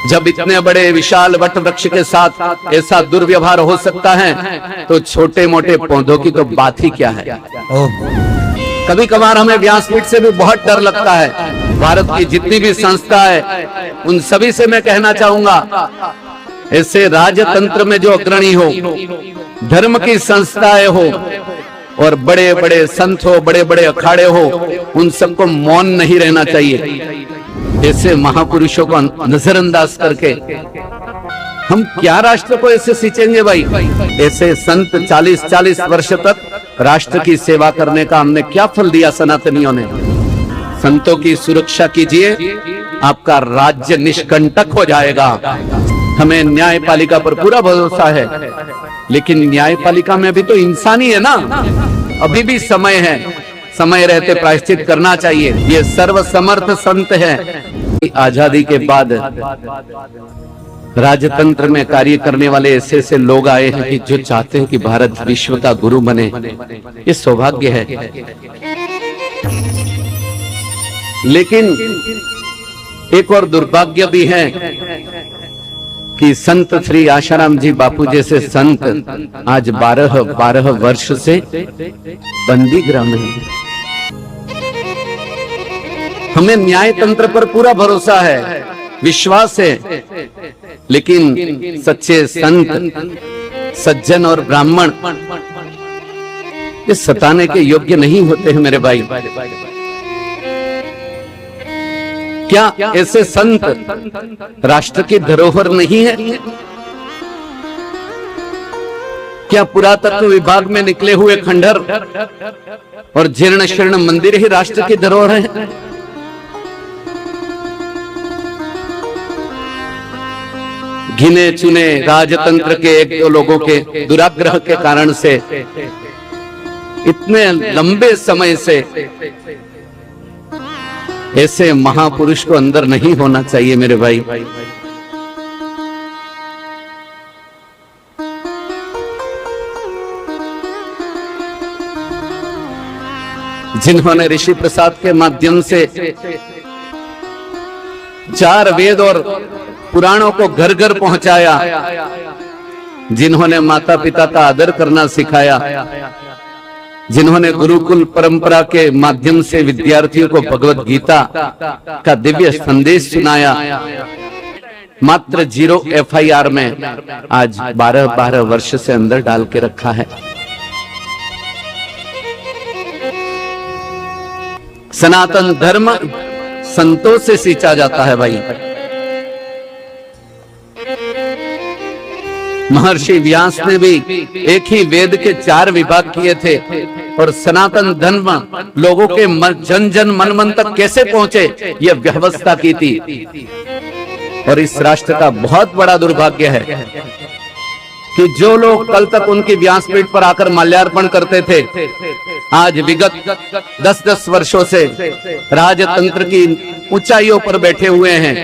जब इतने बड़े विशाल वट वृक्ष के साथ ऐसा दुर्व्यवहार हो सकता है तो छोटे मोटे पौधों की तो बात ही क्या है। कभी कभार हमें व्यासपीठ से भी बहुत डर लगता है। भारत की जितनी भी संस्था है उन सभी से मैं कहना चाहूंगा, ऐसे राजतंत्र में जो अग्रणी हो, धर्म की संस्थाएं हो और बड़े बड़े संत हो, बड़े बड़े अखाड़े हो, उन सबको मौन नहीं रहना चाहिए। ऐसे महापुरुषों को नजरअंदाज करके हम क्या राष्ट्र को ऐसे सींचेंगे भाई। ऐसे संत 40-40 वर्ष तक राष्ट्र की सेवा करने का हमने क्या फल दिया सनातनियों ने। संतों की सुरक्षा कीजिए, आपका राज्य निष्कंटक हो जाएगा। हमें न्यायपालिका पर पूरा भरोसा है, लेकिन न्यायपालिका में भी तो इंसान ही है ना। अभी भी समय है, समय रहते प्रायश्चित करना चाहिए। ये सर्वसमर्थ संत है। आजादी के बाद राजतंत्र में कार्य करने वाले ऐसे ऐसे लोग आए हैं कि जो चाहते हैं कि भारत विश्व का गुरु बने। ये सौभाग्य है। लेकिन एक और दुर्भाग्य भी है कि संत श्री आशाराम जी बापू जैसे संत आज 12 वर्ष से बंदी गृह में हैं। हमें न्याय तंत्र पर पूरा भरोसा है, विश्वास है, लेकिन सच्चे संत, सज्जन और ब्राह्मण ये सताने के योग्य नहीं होते हैं मेरे भाई। क्या ऐसे संत राष्ट्र की धरोहर नहीं है? क्या पुरातत्व विभाग में निकले हुए खंडहर और जीर्ण शीर्ण मंदिर ही राष्ट्र की धरोहर है? गिने चुने राजतंत्र के एक दो लोगों के दुराग्रह के कारण से इतने लंबे समय से ऐसे महापुरुष को अंदर नहीं होना चाहिए मेरे भाई। जिन्होंने ऋषि प्रसाद के माध्यम से 4 वेद और पुराणों को घर घर पहुंचाया, जिन्होंने माता पिता का आदर करना सिखाया, जिन्होंने गुरुकुल परंपरा के माध्यम से विद्यार्थियों को भगवत गीता का दिव्य संदेश सुनाया, मात्र 0 FIR में आज 12 वर्ष से अंदर डाल के रखा है। सनातन धर्म संतों से सींचा जाता है भाई। महर्षि व्यास ने भी एक ही वेद के 4 विभाग किए थे और सनातन धर्म लोगों के जन जन मन मन तक कैसे पहुंचे यह व्यवस्था की थी। और इस राष्ट्र का बहुत बड़ा दुर्भाग्य है कि जो लोग कल तक उनकी व्यासपीठ पर आकर माल्यार्पण करते थे, आज विगत 10-10 वर्षों से राजतंत्र की ऊंचाइयों पर बैठे हुए हैं।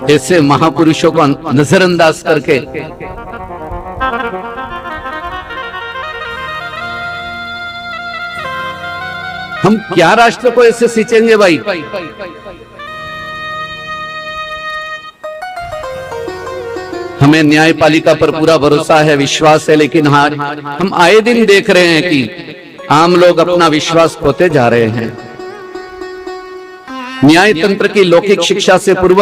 ऐसे महापुरुषों को नजरअंदाज करके हम क्या राष्ट्र को ऐसे सींचेंगे भाई। हमें न्यायपालिका पर पूरा भरोसा है, विश्वास है, लेकिन हाँ हम आए दिन देख रहे हैं कि आम लोग अपना विश्वास खोते जा रहे हैं। न्याय तंत्र की लौकिक शिक्षा से पूर्व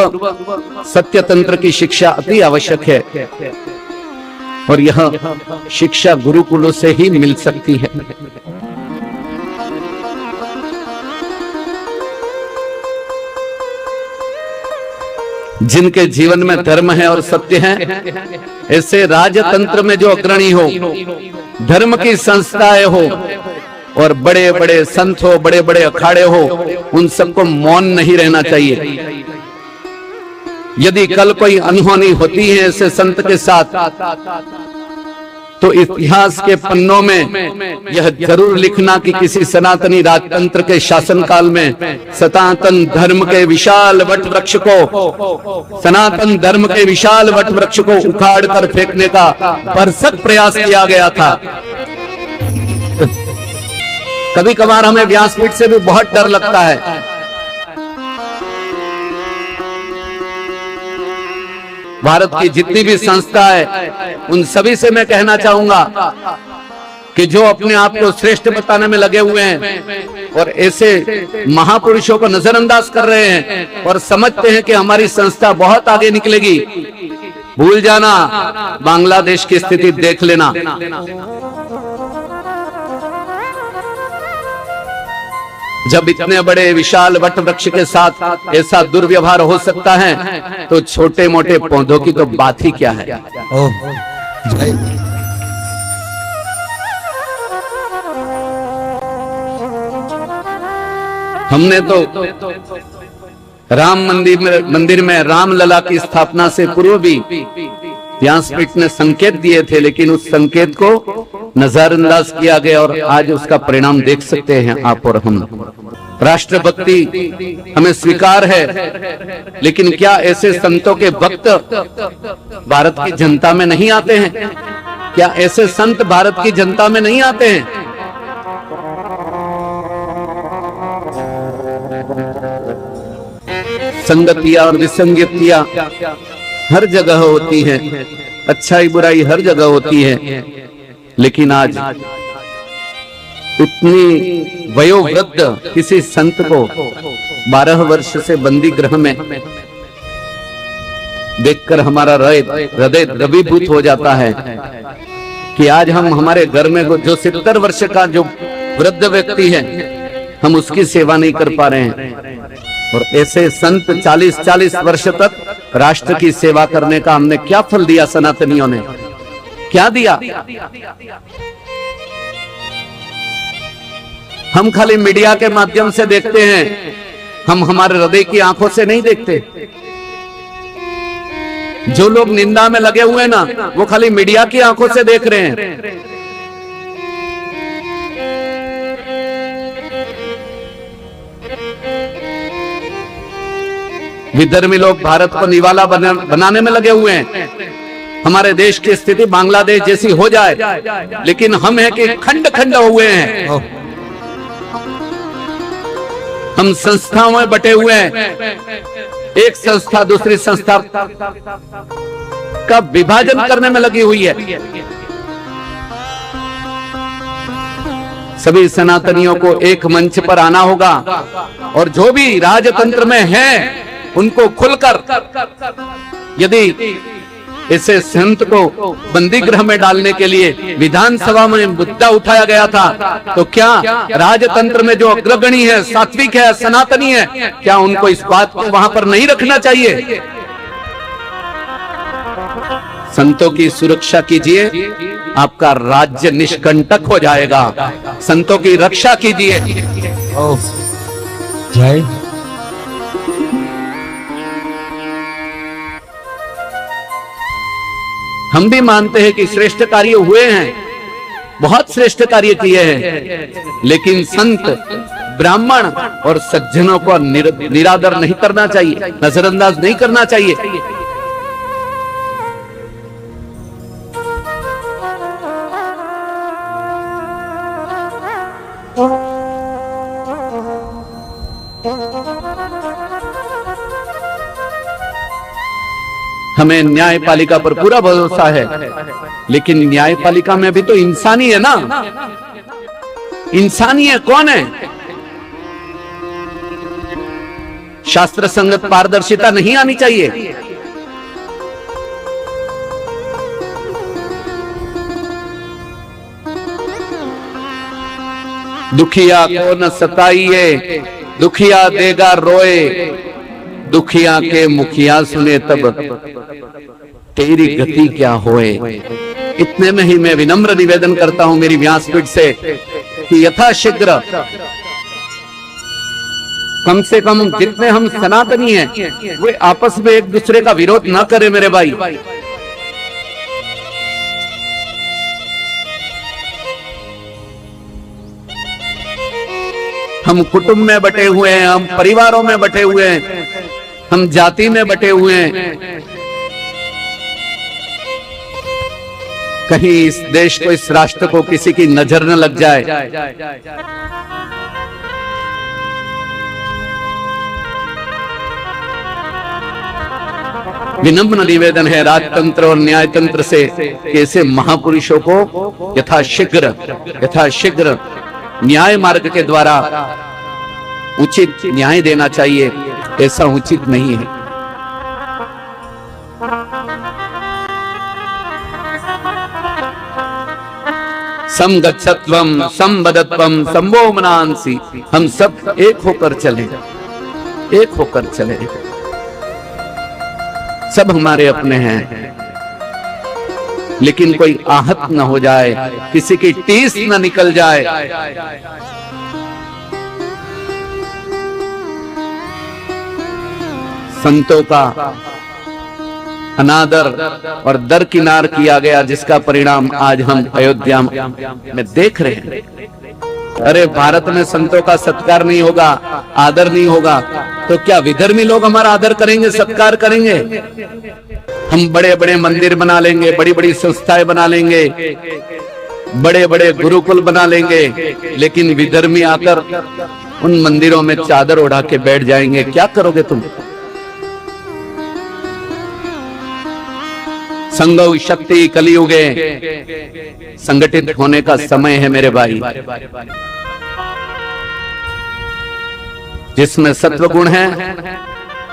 सत्य तंत्र की शिक्षा अति आवश्यक है और यह शिक्षा गुरुकुलों से ही मिल सकती है। जिनके जीवन में धर्म है और सत्य है, ऐसे राजतंत्र में जो अग्रणी हो, धर्म की संस्थाएं हो और बड़े बड़े संत हो, बड़े बड़े अखाड़े हो, उन सबको मौन नहीं रहना चाहिए। यदि कल कोई अनहोनी होती है ऐसे संत के साथ, तो इतिहास के पन्नों में यह जरूर लिखना कि किसी सनातनी राजतंत्र के शासनकाल में सनातन धर्म के विशाल वट वृक्ष को, सनातन धर्म के विशाल वट वृक्ष को उखाड़ कर फेंकने का भरसक प्रयास किया गया था। कभी कभार हमें व्यासपीठ से भी बहुत डर लगता है। भारत की जितनी भी संस्था है उन सभी से मैं कहना चाहूंगा कि जो अपने आप को श्रेष्ठ बताने में लगे हुए हैं और ऐसे महापुरुषों को नजरअंदाज कर रहे हैं और समझते हैं कि हमारी संस्था बहुत आगे निकलेगी, भूल जाना, बांग्लादेश की स्थिति देख लेना। जब इतने बड़े विशाल वट वृक्ष के साथ ऐसा दुर्व्यवहार हो सकता है तो छोटे मोटे पौधों की तो बात ही क्या है। हमने तो राम मंदिर में रामलला की स्थापना से पूर्व भी व्यासपीठ ने संकेत दिए थे, लेकिन उस संकेत को नजरअंदाज किया गया और आज उसका परिणाम देख सकते हैं आप और हम। राष्ट्रभक्ति हमें स्वीकार है, लेकिन क्या ऐसे संतों के भक्त भारत की जनता में नहीं आते हैं? क्या ऐसे संत भारत की जनता में नहीं आते हैं? संगतियां और विसंगतियां हर जगह होती है, अच्छाई बुराई हर जगह होती है, लेकिन आज इतनी वयोवृद्ध किसी संत को 12 वर्ष से बंदी गृह में देखकर हमारा हृदय द्रवीभूत हो जाता है कि आज हम हमारे घर में जो 70 वर्ष का जो वृद्ध व्यक्ति है हम उसकी सेवा नहीं कर पा रहे हैं। और ऐसे संत 40-40 वर्ष तक राष्ट्र की सेवा करने का हमने क्या फल दिया? सनातनियों ने क्या दिया? हम खाली मीडिया के माध्यम से देखते हैं, हम हमारे हृदय की आंखों से नहीं देखते। जो लोग निंदा में लगे हुए ना, वो खाली मीडिया की आंखों से देख रहे हैं। विधर्मी लोग भारत को निवाला बनाने में लगे हुए हैं। हमारे देश की स्थिति बांग्लादेश जैसी हो जाए, लेकिन हम हैं कि खंड खंड हुए हैं। हम संस्थाओं में बटे हुए हैं, एक संस्था दूसरी संस्था का विभाजन करने में लगी हुई है। सभी सनातनियों को एक मंच पर आना होगा और जो भी राजतंत्र में है उनको खुलकर, यदि इसे संत को बंदी गृह में डालने के लिए विधानसभा में मुद्दा उठाया गया था, तो क्या राजतंत्र में जो अग्रगणी है, सात्विक है, सनातनी है, क्या उनको इस बात को वहां पर नहीं रखना चाहिए? संतों की सुरक्षा कीजिए, आपका राज्य निष्कंटक हो जाएगा। संतों की रक्षा कीजिए। जय। हम भी मानते हैं कि श्रेष्ठ कार्य हुए हैं, बहुत श्रेष्ठ कार्य किए हैं, लेकिन संत, ब्राह्मण और सज्जनों को निरादर नहीं करना चाहिए, नजरअंदाज नहीं करना चाहिए। हमें न्यायपालिका पर पूरा भरोसा है, लेकिन न्यायपालिका में भी तो इंसानी है ना। इंसानी है, कौन है? शास्त्र संगत पारदर्शिता नहीं आनी चाहिए। दुखिया को न सताइए, दुखिया देगा रोए, दुखिया के मुखिया सुने तब तेरी गति क्या होए। इतने में ही मैं विनम्र निवेदन करता हूं मेरी व्यासपीठ से कि यथाशीघ्र कम से कम जितने हम सनातनी हैं वे आपस में एक दूसरे का विरोध न करें मेरे भाई। हम कुटुंब में बटे हुए हैं, हम परिवारों में बटे हुए हैं, हम जाति में बटे हुए हैं। कहीं इस देश को, इस राष्ट्र को किसी की नजर न लग जाए। विनम्र निवेदन है राजतंत्र और न्यायतंत्र से कि ऐसे महापुरुषों को यथाशीघ्र न्याय मार्ग के द्वारा उचित न्याय देना चाहिए। ऐसा उचित नहीं है। समगच्छत्वम संवदत्वम संभोमनांसी, हम सब एक होकर चले, एक होकर चले। सब हमारे अपने हैं, लेकिन कोई आहत न हो जाए, किसी की टीस न निकल जाए। संतों का अनादर और दरकिनार किया गया, जिसका परिणाम आज हम अयोध्या में देख रहे हैं। अरे भारत में संतों का सत्कार नहीं होगा, आदर नहीं होगा, तो क्या विधर्मी लोग हमारा आदर करेंगे, सत्कार करेंगे? हम बड़े बड़े मंदिर बना लेंगे, बड़ी बड़ी संस्थाएं बना लेंगे, बड़े बड़े गुरुकुल बना लेंगे, लेकिन विधर्मी आकर उन मंदिरों में चादर उड़ा के बैठ जाएंगे। क्या करोगे तुम? संगौ शक्ति कलियुगे, संगठित होने का समय है मेरे भाई। जिसमें सत्व गुण है,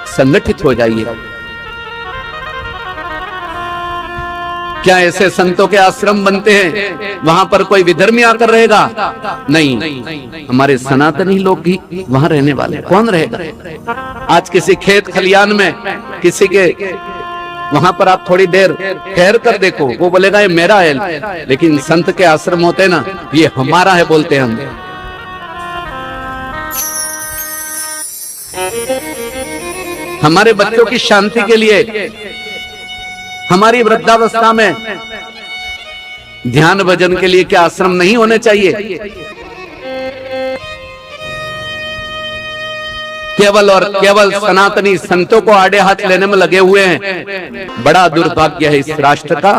संगठित हो जाइए। क्या ऐसे संतों के आश्रम बनते हैं वहां पर कोई विधर्मी आकर रहेगा? नहीं, हमारे सनातनी लोग ही वहां रहने वाले। कौन रहेगा? आज किसी खेत खलियान में किसी के वहां पर आप थोड़ी देर ठहर कर देखो, वो बोलेगा ये मेरा है। लेकिन संत के आश्रम होते हैं ना, ये हमारा है बोलते हैं हम। हमारे बच्चों की शांति के लिए, हमारी वृद्धावस्था में ध्यान भजन के लिए क्या आश्रम नहीं होने चाहिए? केवल और केवल सनातनी संतों को आड़े हाथ लेने में लगे हुए हैं। बड़ा दुर्भाग्य है इस राष्ट्र का,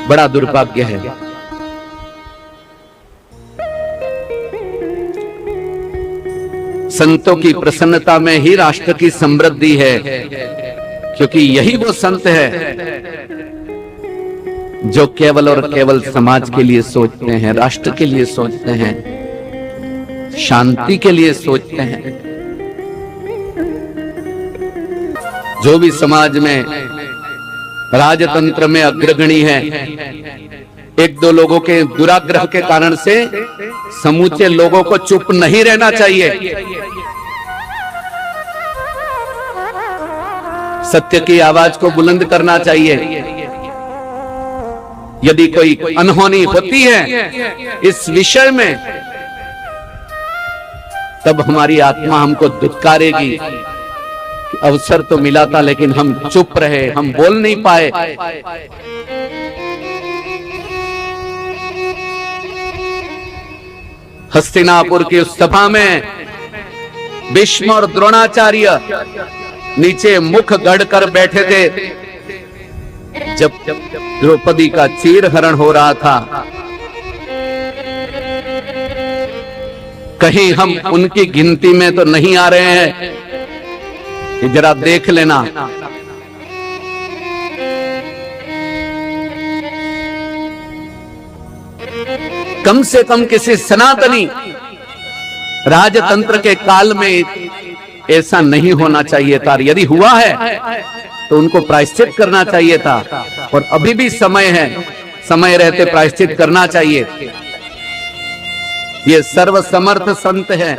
बड़ा दुर्भाग्य है। संतों की प्रसन्नता में ही राष्ट्र की समृद्धि है, क्योंकि यही वो संत है जो केवल और केवल समाज के लिए सोचते हैं, राष्ट्र के लिए सोचते हैं, शांति के लिए सोचते हैं। जो भी समाज में राजतंत्र में अग्रगणी है, एक दो लोगों के दुराग्रह के कारण से समूचे लोगों को चुप नहीं रहना चाहिए। सत्य की आवाज को बुलंद करना चाहिए। यदि कोई अनहोनी होती है इस विषय में, तब हमारी आत्मा हमको दुत्कारेगी। अवसर तो मिला था लेकिन हम चुप रहे, हम बोल नहीं पाए। हस्तिनापुर की उस सभा में भीष्म और द्रोणाचार्य नीचे मुख गढ़ कर बैठे थे। जब द्रौपदी का चीरहरण हो रहा था, कहीं हम उनकी गिनती में तो नहीं आ रहे हैं, ये जरा देख लेना। कम से कम किसी सनातनी राजतंत्र के काल में ऐसा नहीं होना चाहिए था। यदि हुआ है तो उनको प्रायश्चित करना चाहिए था, और अभी भी समय है, समय रहते प्रायश्चित करना चाहिए। ये सर्वसमर्थ संत है।